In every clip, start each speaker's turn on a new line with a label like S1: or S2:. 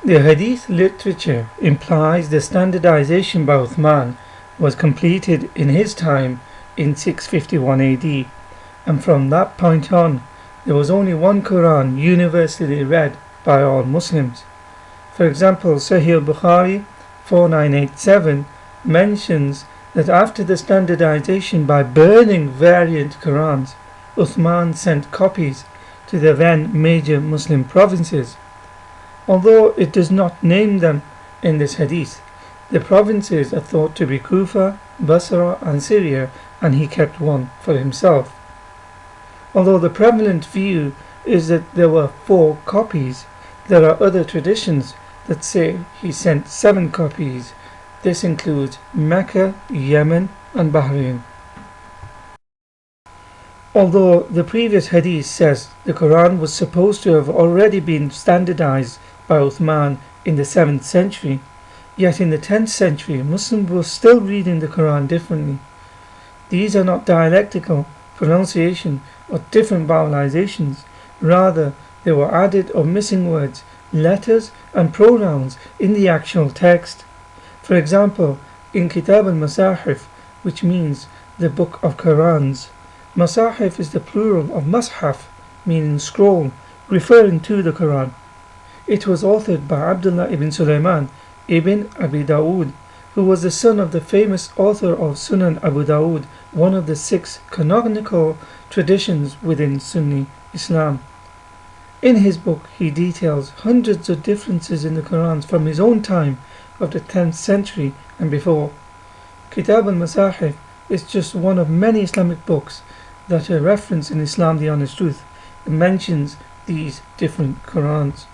S1: The Hadith literature implies the standardization by Uthman was completed in his time in 651 AD, and from that point on there was only one Quran universally read by all Muslims. For example, Sahih al-Bukhari 4987 mentions that after the standardization by burning variant Qurans, Uthman sent copies to the then major Muslim provinces. Although it does not name them in this hadith, the provinces are thought to be Kufa, Basra and Syria, and he kept one for himself. Although the prevalent view is that there were 4 copies, there are other traditions that say he sent 7 copies. This includes Mecca, Yemen and Bahrain. Although the previous hadith says the Quran was supposed to have already been standardized by Uthman in the 7th century, yet in the 10th century Muslims were still reading the Quran differently. These are not dialectical pronunciation or different vowelizations, rather they were added or missing words, letters and pronouns in the actual text. For example, in Kitab al-Masahif, which means the book of Qurans, Masahif is the plural of Mashaf, meaning scroll, referring to the Quran. It was authored by Abdullah ibn Sulaiman ibn Abi Dawood, who was the son of the famous author of Sunan Abu Dawood, one of the 6 canonical traditions within Sunni Islam. In his book he details hundreds of differences in the Qurans from his own time of the 10th century and before. Kitab al-Masahif is just one of many Islamic books that are referenced in Islam the Honest Truth and mentions these different Qurans.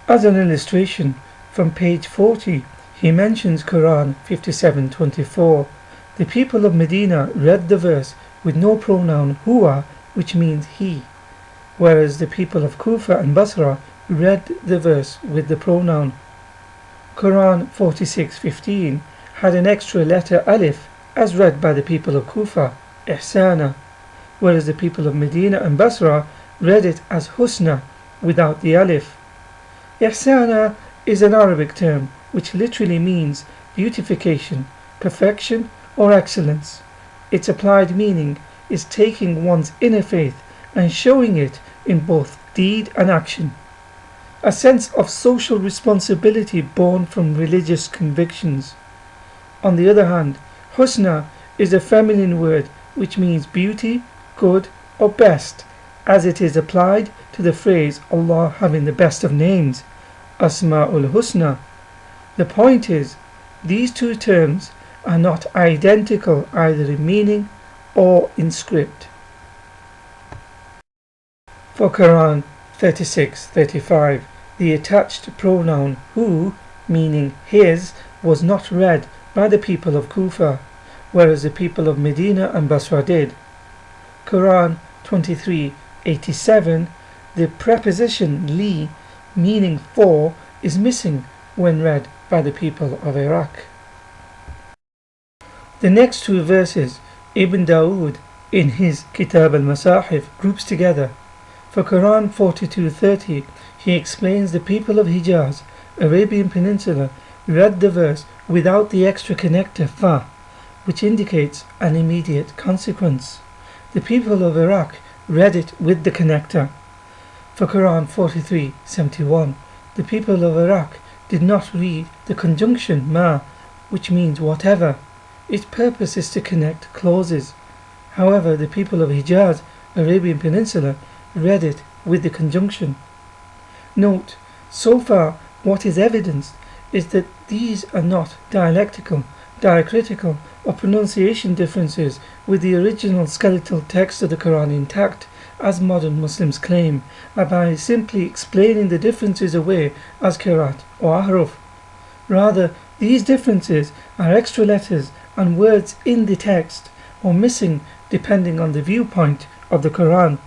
S1: As an illustration, from page 40, he mentions Quran 57:24. The people of Medina read the verse with no pronoun huwa, which means he, whereas the people of Kufa and Basra read the verse with the pronoun. Quran 46:15 had an extra letter alif as read by the people of Kufa, ihsana, whereas the people of Medina and Basra read it as husna without the alif. Ihsana is an Arabic term which literally means beautification, perfection or excellence. Its applied meaning is taking one's inner faith and showing it in both deed and action. A sense of social responsibility born from religious convictions. On the other hand, husna is a feminine word which means beauty, good or best, as it is applied to the phrase Allah having the best of names, Asma'ul Husna. The point is, these 2 terms are not identical either in meaning or in script. For Quran 36:35, the attached pronoun who, meaning his, was not read by the people of Kufa, whereas the people of Medina and Basra did. Quran 23:87, the preposition li, meaning for, is missing when read by the people of Iraq. The next 2 verses Ibn Dawood in his Kitab al-Masahif groups together. For Quran 42:30, he explains the people of Hijaz, Arabian Peninsula, read the verse without the extra connector fa, which indicates an immediate consequence. The people of Iraq read it with the connector. For Quran 43:71, the people of Iraq did not read the conjunction ma, which means whatever. Its purpose is to connect clauses. However, the people of Hijaz, Arabian Peninsula, read it with the conjunction. Note, so far what is evidenced is that these are not dialectical, diacritical or pronunciation differences with the original skeletal text of the Quran intact, as modern Muslims claim, by simply explaining the differences away as Qiraat or Ahruf. Rather, these differences are extra letters and words in the text, or missing depending on the viewpoint of the Quran.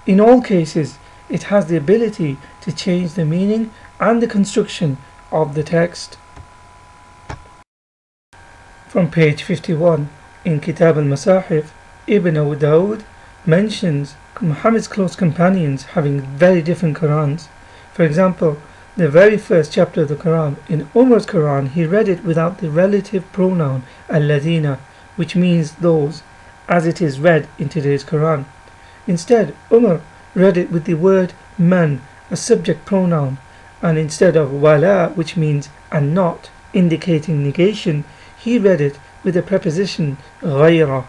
S1: In all cases, it has the ability to change the meaning and the construction of the text. From page 51 in Kitab al-Masahif, Ibn Abu Dawood mentions Muhammad's close companions having very different Qurans. For example, the very first chapter of the Quran, in Umar's Quran, he read it without the relative pronoun alladina, which means those, as it is read in today's Quran. Instead, Umar read it with the word man, a subject pronoun, and instead of wala, which means and not, indicating negation, he read it with the preposition ghayra.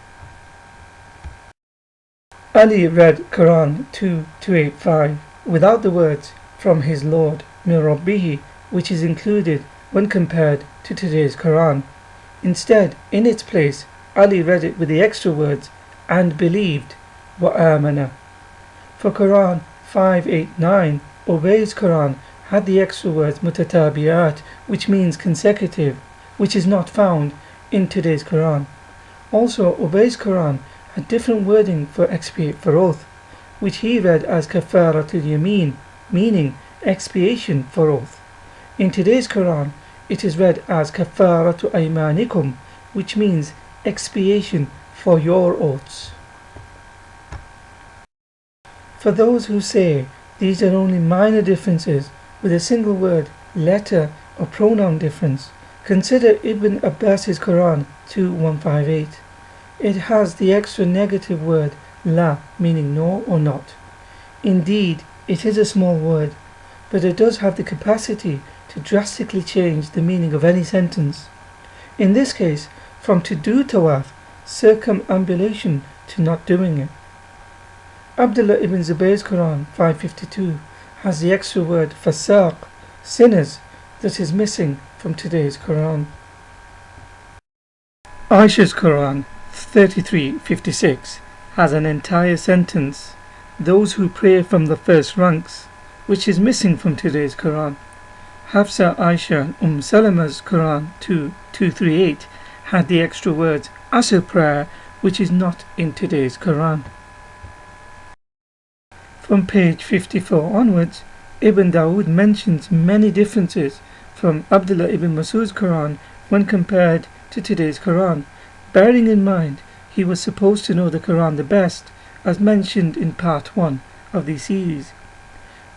S1: Ali read Quran 2:285 without the words from his Lord, min Rabbihi, which is included when compared to today's Quran. Instead, in its place, Ali read it with the extra words and believed wa amana. For Quran 5:8-9, Ubay's Quran had the extra words mutatabi'at, which means consecutive, which is not found in today's Quran. Also, Ubay's Quran had different wording for expiate for oath, which he read as kafaratul yameen, meaning expiation for oath. In today's Quran, it is read as kafaratu aymanikum, which means expiation for your oaths. For those who say these are only minor differences with a single word, letter or pronoun difference, consider Ibn Abbas's Quran 2:158. It has the extra negative word la, meaning no or not. Indeed, it is a small word, but it does have the capacity to drastically change the meaning of any sentence. In this case, from to do tawaf, circumambulation, to not doing it. Abdullah ibn Zubayr's Quran 5:52 has the extra word fasaq, sinners, that is missing from today's Quran. Aisha's Quran 33:56 has an entire sentence, those who pray from the first ranks, which is missing from today's Quran. Hafsa, Aisha and Salama's Quran 2:238 had the extra words Asr prayer, which is not in today's Quran. From page 54 onwards, Ibn Dawood mentions many differences from Abdullah ibn Mas'ud's Quran when compared to today's Quran, bearing in mind he was supposed to know the Quran the best, as mentioned in part 1 of the series.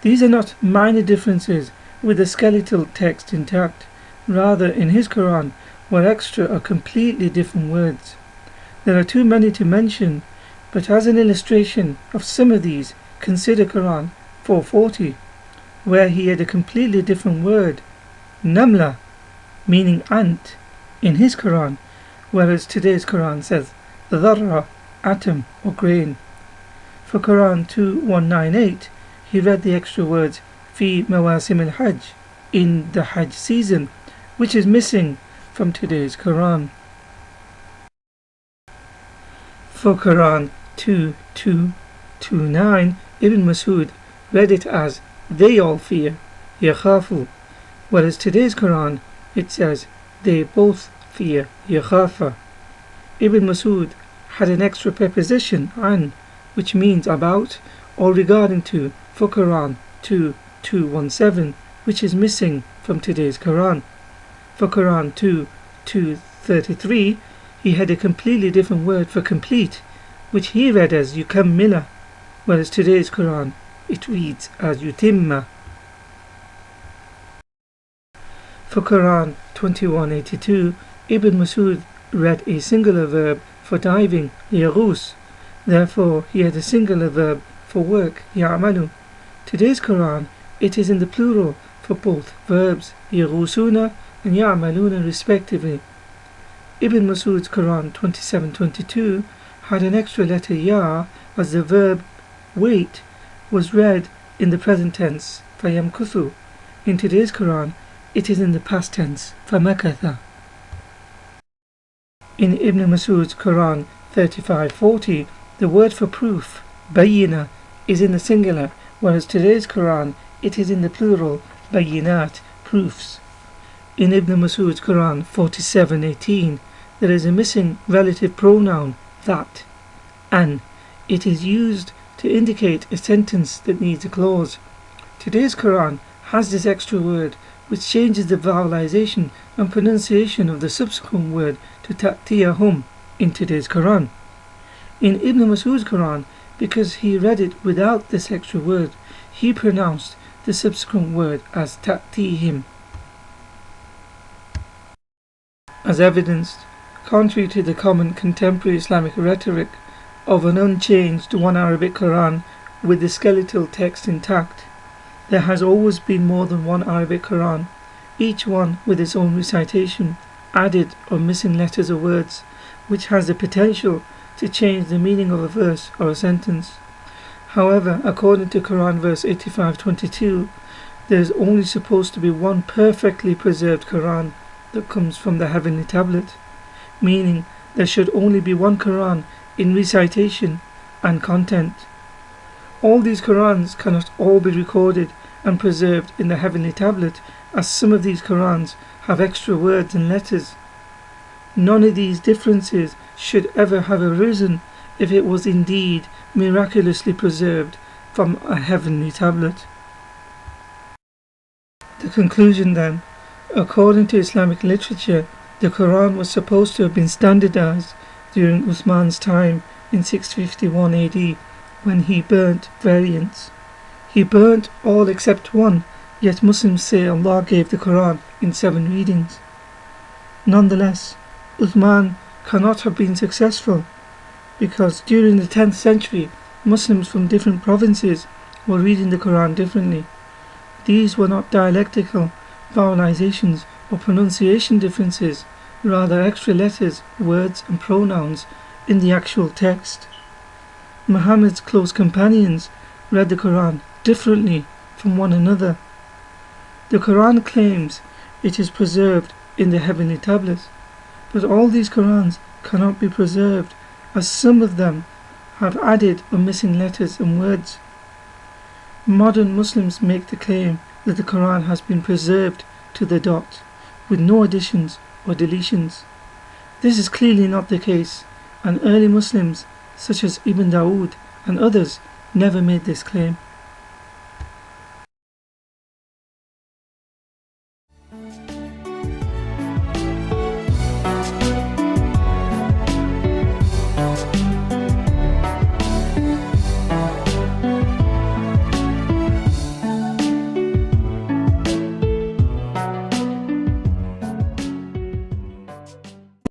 S1: These are not minor differences with the skeletal text intact. Rather, in his Quran were extra or completely different words. There are too many to mention, but as an illustration of some of these, consider Quran 4:40, where he had a completely different word, namla, meaning ant, in his Quran, whereas today's Quran says dharra, atom or grain. For Quran 2:198, he read the extra words fi mawasim al-hajj, in the Hajj season, which is missing from today's Quran. For Quran 2:229, Ibn Mas'ud read it as they all fear, yakhafu, whereas today's Quran it says they both fear, yakhafa. Ibn Mas'ud had an extra preposition an, which means about or regarding to, for Quran 2:217, which is missing from today's Quran. For Quran 2:233, he had a completely different word for complete, which he read as yukammila, whereas today's Quran it reads as yutimma. For Quran 21:82, Ibn Mas'ud read a singular verb for diving, yaghus. Therefore, he had a singular verb for work, ya'malu. Today's Quran, it is in the plural for both verbs, yaghusuna and ya'maluna respectively. Ibn Mas'ud's Quran 27:22 had an extra letter ya, as the verb wait was read in the present tense, fayamkuthu. In today's Quran, it is in the past tense, famakatha. In Ibn Mas'ud's Quran 35:40, the word for proof, bayina, is in the singular, whereas today's Quran, it is in the plural, bayinat, proofs. In Ibn Mas'ud's Quran 47:18, there is a missing relative pronoun, that, and it is used to indicate a sentence that needs a clause. Today's Quran has this extra word, which changes the vowelization and pronunciation of the subsequent word to ta'tiyahum in today's Quran. In Ibn Mas'ud's Quran, because he read it without this extra word, he pronounced the subsequent word as ta'tihim. As evidenced, contrary to the common contemporary Islamic rhetoric of an unchanged one Arabic Quran with the skeletal text intact, there has always been more than one Arabic Quran, each one with its own recitation, added or missing letters or words, which has the potential to change the meaning of a verse or a sentence. However, according to Quran verse 85:22, there is only supposed to be one perfectly preserved Quran that comes from the heavenly tablet, meaning there should only be one Quran in recitation and content. All these Qurans cannot all be recorded and preserved in the heavenly tablet, as some of these Qurans have extra words and letters. None of these differences should ever have arisen if it was indeed miraculously preserved from a heavenly tablet. The conclusion then, according to Islamic literature, the Quran was supposed to have been standardized during Uthman's time in 651 AD, when he burnt variants. He burnt all except one, yet Muslims say Allah gave the Quran in 7 readings. Nonetheless, Uthman cannot have been successful, because during the 10th century, Muslims from different provinces were reading the Quran differently. These were not dialectical vowelizations or pronunciation differences, rather extra letters, words and pronouns in the actual text. Muhammad's close companions read the Quran differently from one another. The Quran claims it is preserved in the heavenly tablets, but all these Qurans cannot be preserved, as some of them have added or missing letters and words. Modern Muslims make the claim that the Quran has been preserved to the dot, with no additions or deletions. This is clearly not the case, and early Muslims such as Ibn Dawood and others never made this claim.